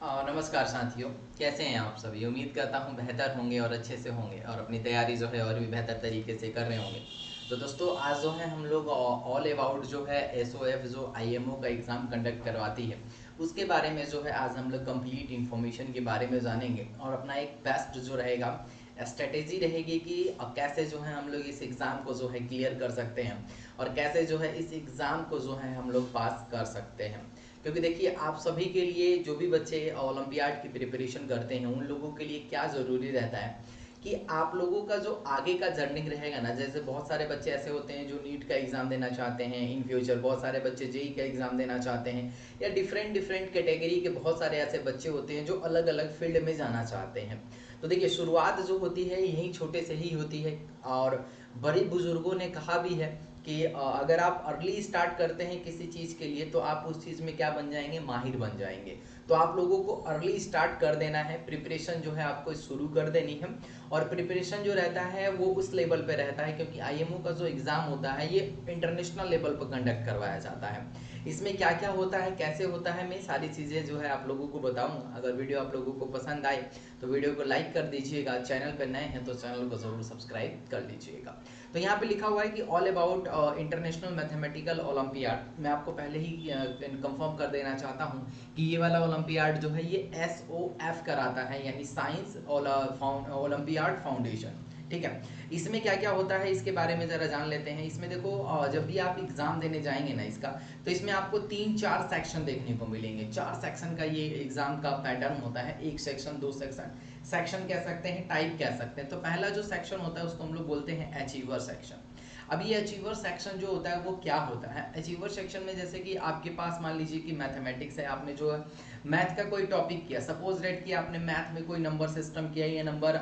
नमस्कार साथियों। कैसे हैं आप सभी? उम्मीद करता हूं बेहतर होंगे और अच्छे से होंगे और अपनी तैयारी जो है और भी बेहतर तरीके से कर रहे होंगे। तो दोस्तों, आज जो है हम लोग ऑल अबाउट जो है एसओएफ जो आईएमओ का एग्ज़ाम कंडक्ट करवाती है उसके बारे में जो है आज हम लोग कंप्लीट इन्फॉर्मेशन के बारे में जानेंगे और अपना एक बेस्ट जो रहेगा स्ट्रेटेजी रहेगी कि कैसे जो है हम लोग इस एग्ज़ाम को जो है क्लियर कर सकते हैं और कैसे जो है इस एग्ज़ाम को जो है हम लोग पास कर सकते हैं। क्योंकि देखिए, आप सभी के लिए जो भी बच्चे ओलंपियाड की प्रिपरेशन करते हैं उन लोगों के लिए क्या ज़रूरी रहता है कि आप लोगों का जो आगे का जर्निंग रहेगा ना, जैसे बहुत सारे बच्चे ऐसे होते हैं जो नीट का एग्ज़ाम देना चाहते हैं इन फ्यूचर, बहुत सारे बच्चे जेई का एग्ज़ाम देना चाहते हैं या डिफरेंट डिफरेंट कैटेगरी के बहुत सारे ऐसे बच्चे होते हैं जो अलग अलग फील्ड में जाना चाहते हैं। तो देखिए, शुरुआत जो होती है यहीं छोटे से ही होती है और बड़े बुजुर्गों ने कहा भी है कि अगर आप अर्ली स्टार्ट करते हैं किसी चीज़ के लिए तो आप उस चीज़ में क्या बन जाएंगे, माहिर बन जाएंगे। तो आप लोगों को अर्ली स्टार्ट कर देना है, प्रिपरेशन जो है आपको शुरू कर देनी है। और प्रिपरेशन जो रहता है वो उस लेवल पे रहता है क्योंकि आईएमओ का जो एग्ज़ाम होता है ये इंटरनेशनल लेवल पर कंडक्ट करवाया जाता है। इसमें क्या क्या होता है, कैसे होता है, मैं सारी चीज़ें जो है आप लोगों को बताऊंगा। अगर वीडियो आप लोगों को पसंद आए तो वीडियो को लाइक कर दीजिएगा, चैनल पर नए हैं तो चैनल को ज़रूर सब्सक्राइब कर लीजिएगा। तो यहाँ पे लिखा हुआ है कि all about international mathematical olympiad. मैं आपको पहले ही कंफर्म कर देना चाहता हूँ कि ये वाला ओलंपियाड जो है ये SOF कराता है, यानी साइंस ओलंपियाड फाउंडेशन। ठीक है, इसमें क्या क्या होता है इसके बारे में ज़रा जान लेते हैं। इसमें देखो, जब भी आप एग्ज़ाम देने जाएंगे ना इसका, तो इसमें आपको 3-4 सेक्शन देखने को मिलेंगे। 4 सेक्शन का ये एग्ज़ाम का पैटर्न होता है। एक सेक्शन, दो सेक्शन, सेक्शन कह सकते हैं, टाइप कह सकते हैं। तो पहला जो सेक्शन होता है उसको हम लोग बोलते हैं अचीवर सेक्शन। अब ये अचीवर सेक्शन जो होता है वो क्या होता है? अचीवर सेक्शन में जैसे कि आपके पास मान लीजिए कि मैथमेटिक्स है, आपने जो मैथ का कोई टॉपिक किया, सपोज डेट कि आपने मैथ में कोई नंबर सिस्टम किया या नंबर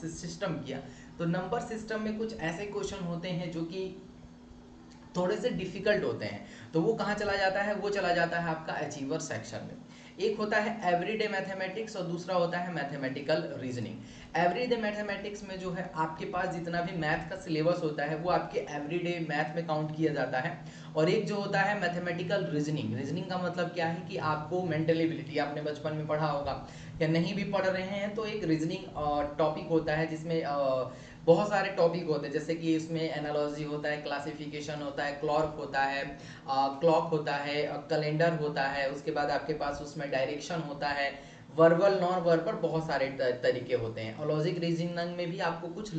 सिस्टम किया, तो नंबर सिस्टम में कुछ ऐसे क्वेश्चन होते हैं जो कि थोड़े से डिफिकल्ट होते हैं, तो वो कहाँ चला जाता है? वो चला जाता है आपका अचीवर सेक्शन में। एक होता है एवरीडे मैथमेटिक्स और दूसरा होता है मैथमेटिकल रीजनिंग। एवरीडे मैथमेटिक्स में जो है आपके पास जितना भी मैथ का सिलेबस होता है वो आपके एवरीडे मैथ में काउंट किया जाता है। और एक जो होता है मैथमेटिकल रीजनिंग। रीजनिंग का मतलब क्या है कि आपको मेंटल एबिलिटी, आपने बचपन में पढ़ा होगा या नहीं भी पढ़ रहे हैं तो एक रीजनिंग टॉपिक होता है जिसमें बहुत सारे टॉपिक होते हैं, जैसे कि इसमें एनालॉजी होता है, क्लासिफिकेशन होता है, क्लॉक होता है, क्लॉक होता है, कैलेंडर होता है, उसके बाद आपके पास उसमें डायरेक्शन होता है, वर्बल नॉन वर्बल बहुत सारे तरीके होते हैं। और लॉजिक रीजनिंग में भी आपको कुछ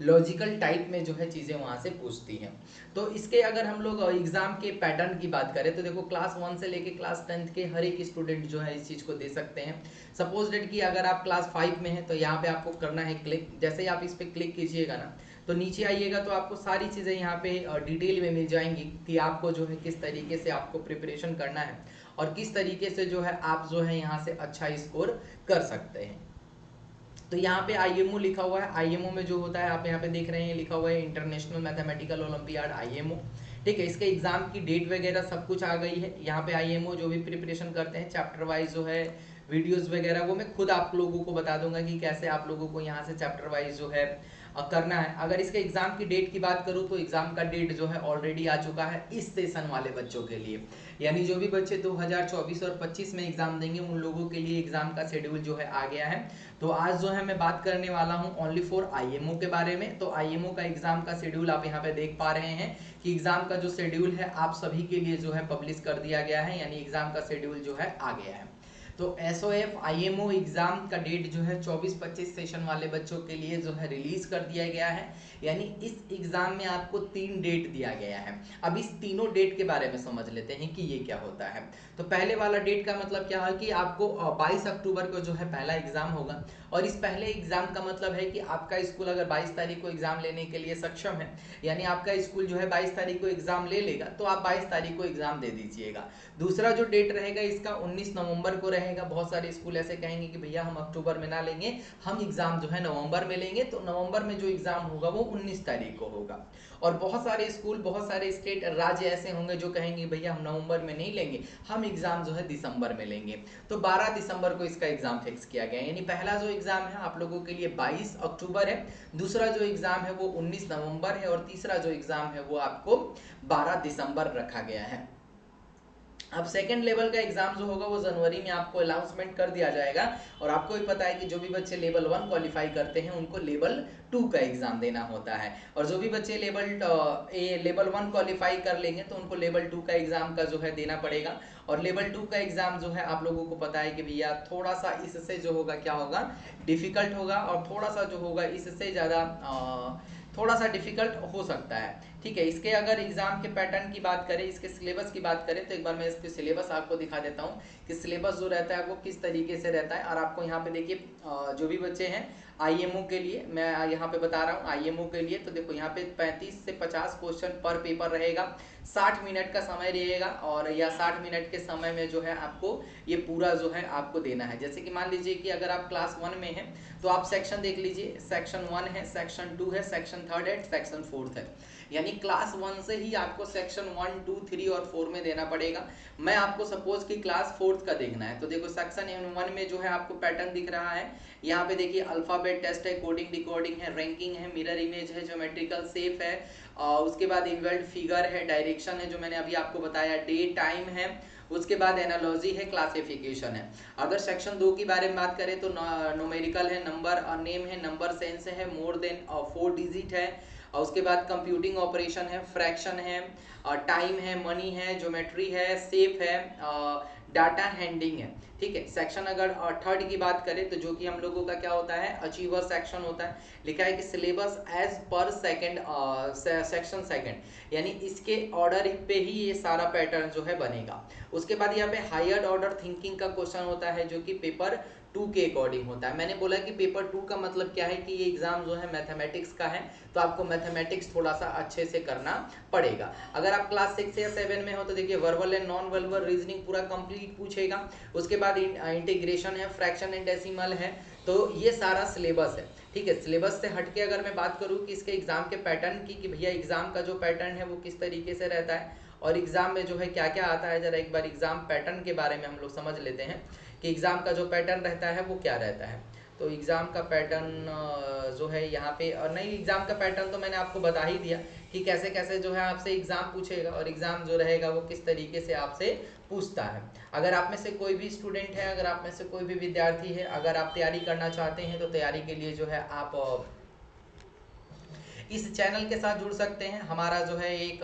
लॉजिकल टाइप में जो है चीज़ें वहाँ से पूछती हैं। तो इसके अगर हम लोग एग्जाम के पैटर्न की बात करें तो देखो, क्लास 1 से लेके क्लास 10 के हर एक स्टूडेंट जो है इस चीज़ को दे सकते हैं। सपोज डेट कि अगर आप क्लास 5 में हैं तो यहाँ पे आपको करना है क्लिक। जैसे ही आप इस पर क्लिक कीजिएगा ना तो नीचे आइएगा तो आपको सारी चीज़ें यहाँ पे डिटेल में मिल जाएंगी कि आपको जो है किस तरीके से आपको प्रिपरेशन करना है और किस तरीके से जो है आप जो है यहाँ से अच्छा स्कोर कर सकते हैं। तो यहाँ पे आईएमओ लिखा हुआ है। आईएमओ में जो होता है आप यहाँ पे देख रहे हैं लिखा हुआ है इंटरनेशनल मैथमेटिकल ओलंपियाड आईएमओ। ठीक है, इसके एग्जाम की डेट वगैरह सब कुछ आ गई है यहाँ पे। आईएमओ जो भी प्रिपरेशन करते हैं चैप्टर वाइज जो है वीडियोस वगैरह वो मैं खुद आप लोगों को बता दूंगा कि कैसे आप लोगों को यहाँ से चैप्टर वाइज जो है करना है। अगर इसके एग्जाम की डेट की बात करूँ तो एग्जाम का डेट जो है ऑलरेडी आ चुका है इस सेशन वाले बच्चों के लिए, यानी जो भी बच्चे 2024 और 25 में एग्जाम देंगे उन लोगों के लिए एग्जाम का शेड्यूल जो है आ गया है। तो आज जो है मैं बात करने वाला हूं ओनली फॉर आईएमओ के बारे में। तो आईएमओ का एग्जाम का शेड्यूल आप यहाँ पे देख पा रहे हैं कि एग्जाम का जो शेड्यूल है आप सभी के लिए जो है पब्लिश कर दिया गया है, यानी एग्जाम का शेड्यूल जो है आ गया है। तो एसओएफ आईएमओ एग्जाम का डेट जो है 24-25 सेशन वाले बच्चों के लिए जो है रिलीज कर दिया गया है, यानी इस एग्जाम में आपको 3 डेट दिया गया है। अब इस तीनों डेट के बारे में समझ लेते हैं कि ये क्या होता है। तो पहले वाला डेट का मतलब क्या है कि आपको 22 अक्टूबर को जो है पहला एग्जाम होगा। और इस पहले एग्जाम का मतलब है कि आपका स्कूल अगर 22 तारीख को एग्जाम लेने के लिए सक्षम है, यानी आपका स्कूल जो है 22 तारीख को एग्जाम ले लेगा तो आप 22 तारीख को एग्जाम दे दीजिएगा। दूसरा जो डेट रहेगा इसका 19 नवंबर को रहेगा। बहुत सारे स्कूल ऐसे कहेंगे कि भैया हम अक्टूबर में ना लेंगे, हम एग्जाम जो है नवंबर में लेंगे, तो नवंबर में जो एग्जाम होगा वो 19 तारीख को होगा। और बहुत सारे स्कूल, बहुत सारे स्टेट राज्य ऐसे होंगे जो कहेंगे भैया हम नवंबर में नहीं लेंगे, हम एग्जाम जो है दिसंबर में लेंगे। तो 12 दिसंबर को इसका एग्जाम फिक्स किया गया है। यानी पहला जो एग्जाम है आप लोगों के लिए 22 अक्टूबर है, दूसरा जो एग्जाम है वो 19 नवंबर है और तीसरा जो एग्जाम है वो आपको 12 दिसंबर रखा गया है। अब सेकंड लेवल का एग्जाम जो होगा वो जनवरी में आपको अनाउंसमेंट कर दिया जाएगा। और आपको भी पता है कि जो भी बच्चे लेवल 1 क्वालिफाई करते हैं उनको लेवल 2 का एग्जाम देना होता है, और जो भी बच्चे लेवल 1 क्वालिफाई कर लेंगे तो उनको लेवल 2 का एग्जाम का जो है देना पड़ेगा। और लेवल 2 का एग्जाम जो है आप लोगों को पता है कि भैया थोड़ा सा इससे जो होगा क्या होगा, डिफिकल्ट होगा, और थोड़ा सा जो होगा इससे ज़्यादा थोड़ा सा डिफिकल्ट हो सकता है। ठीक है, इसके अगर एग्जाम के पैटर्न की बात करें, इसके सिलेबस की बात करें, तो एक बार मैं इसके सिलेबस आपको दिखा देता हूँ कि सिलेबस जो रहता है वो किस तरीके से रहता है। और आपको यहाँ पे देखिए जो भी बच्चे हैं आईएमओ के लिए, मैं यहाँ पे बता रहा हूँ आईएमओ के लिए, तो देखो यहाँ पे 35 से 50 क्वेश्चन पर पेपर रहेगा, 60 मिनट का समय रहेगा, और या 60 मिनट के समय में जो है आपको ये पूरा जो है आपको देना है। जैसे कि मान लीजिए कि अगर आप क्लास 1 में हैं तो आप सेक्शन देख लीजिए, सेक्शन 1 है, सेक्शन 2 है, सेक्शन 3 है, सेक्शन 4 है, यानी क्लास 1 से ही आपको सेक्शन 1, 2, 3 और 4 में देना पड़ेगा। मैं आपको सपोज कि क्लास 4 का देखना है, तो देखो सेक्शन 1 में जो है आपको पैटर्न दिख रहा है, यहाँ पे देखिए अल्फाबेट टेस्ट है, कोडिंग डिकोडिंग है, रैंकिंग है, मिरर इमेज है, ज्योमेट्रिकल शेप है, उसके बाद इन्वर्ट फिगर है, डायरेक्शन है जो मैंने अभी आपको बताया, डे टाइम है, उसके बाद एनालॉजी है, क्लासिफिकेशन है। अगर सेक्शन 2 की बारे में बात करें तो न्यूमेरिकल है, नंबर नेम है, नंबर सेंस है, मोर देन 4 डिजिट है, और उसके बाद कंप्यूटिंग ऑपरेशन है, फ्रैक्शन है, टाइम है, मनी है, ज्योमेट्री है, शेप है, डाटा हैंडलिंग है। ठीक है, सेक्शन अगर थर्ड की बात करें तो जो कि हम लोगों का क्या होता है, अचीवर सेक्शन होता है। लिखा है कि syllabus as per second section second, यानी इसके ऑर्डर पे ही ये सारा पैटर्न जो है बनेगा। उसके बाद यहाँ पे हायर ऑर्डर थिंकिंग का क्वेश्चन होता है जो कि पेपर 2 के अकॉर्डिंग होता है। मैंने बोला कि पेपर 2 का मतलब क्या है कि ये एग्जाम जो है मैथमेटिक्स का है, तो आपको मैथमेटिक्स थोड़ा सा अच्छे से करना पड़ेगा। अगर आप क्लास 6 या 7 में हो तो देखिए verbal and non verbal reasoning पूरा कंप्लीट पूछेगा। उसके बाद इंटीग्रेशन है, फ्रैक्शन एंड डेसिमल है, तो ये सारा सिलेबस है। ठीक है, सिलेबस से हटके अगर मैं बात करूँ कि इसके एग्जाम के पैटर्न की, कि भैया एग्जाम का जो पैटर्न है वो किस तरीके से रहता है और एग्जाम में जो है क्या क्या आता है, जरा एक बार एग्जाम पैटर्न के बारे में हम लोग समझ लेते हैं कि एग्जाम का जो पैटर्न रहता है वो क्या रहता है। तो एग्जाम का पैटर्न जो है यहाँ पे, और नहीं एग्जाम का पैटर्न तो मैंने आपको बता ही दिया कि कैसे कैसे जो है आपसे एग्जाम पूछेगा और एग्जाम जो रहेगा वो किस तरीके से आपसे पूछता है। अगर आप में से कोई भी स्टूडेंट है, अगर आप में से कोई भी विद्यार्थी है, अगर आप तैयारी करना चाहते हैं तो तैयारी के लिए जो है आप इस चैनल के साथ जुड़ सकते हैं। हमारा जो है एक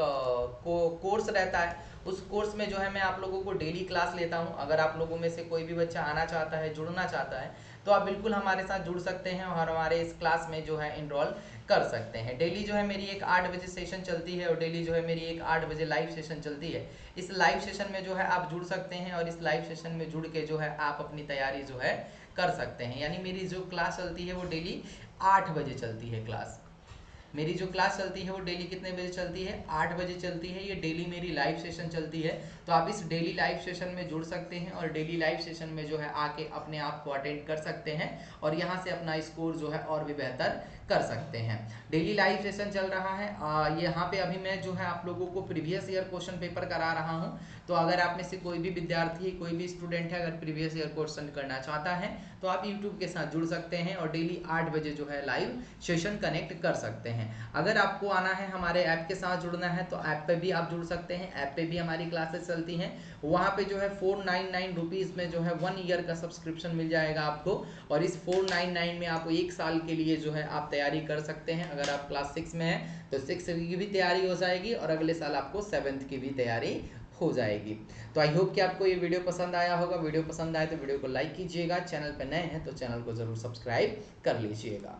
कोर्स रहता है, उस कोर्स में जो है मैं आप लोगों को डेली क्लास लेता हूं। अगर आप लोगों में से कोई भी बच्चा आना चाहता है, जुड़ना चाहता है, तो आप बिल्कुल हमारे साथ जुड़ सकते हैं और हमारे इस क्लास में जो है इनरोल कर सकते हैं। डेली जो है मेरी एक 8 बजे सेशन चलती है और डेली जो है मेरी एक 8 बजे लाइव सेशन चलती है। इस लाइव सेशन में जो है आप जुड़ सकते हैं और इस लाइव सेशन में जुड़ के जो है आप अपनी तैयारी जो है कर सकते हैं। यानी मेरी जो क्लास चलती है वो डेली 8 बजे चलती है क्लास। मेरी जो क्लास चलती है वो डेली कितने बजे चलती है, 8 बजे चलती है। ये डेली मेरी लाइव सेशन चलती है, तो आप इस डेली लाइव सेशन में जुड़ सकते हैं और डेली लाइव सेशन में जो है आके अपने आप को अटेंड कर सकते हैं और यहाँ से अपना स्कोर जो है और भी बेहतर कर सकते हैं। डेली लाइव सेशन चल रहा है, यहाँ पे अभी मैं जो है आप लोगों को प्रीवियस ईयर क्वेश्चन पेपर करा रहा हूँ। तो अगर आप में से कोई भी विद्यार्थी, कोई भी स्टूडेंट है, अगर प्रीवियस ईयर क्वेश्चन करना चाहता है तो आप यूट्यूब के साथ जुड़ सकते हैं और डेली 8 बजे जो है लाइव सेशन कनेक्ट कर सकते हैं। अगर आपको आना है, हमारे ऐप के साथ जुड़ना है, तो ऐप पे भी आप जुड़ सकते हैं। ऐप पे भी हमारी क्लासेस चलती हैं, वहाँ पे जो है 499 रुपीज़ में जो है 1 ईयर का सब्सक्रिप्शन मिल जाएगा आपको, और इस 499 में आपको 1 साल के लिए जो है आप तैयारी कर सकते हैं। अगर आप क्लास 6 में हैं तो 6 की भी तैयारी हो जाएगी और अगले साल आपको 7th की भी तैयारी हो जाएगी। तो आई होप कि आपको ये वीडियो पसंद आया होगा। वीडियो पसंद आए तो वीडियो को लाइक कीजिएगा, चैनल पर नए हैं तो चैनल को ज़रूर सब्सक्राइब कर लीजिएगा।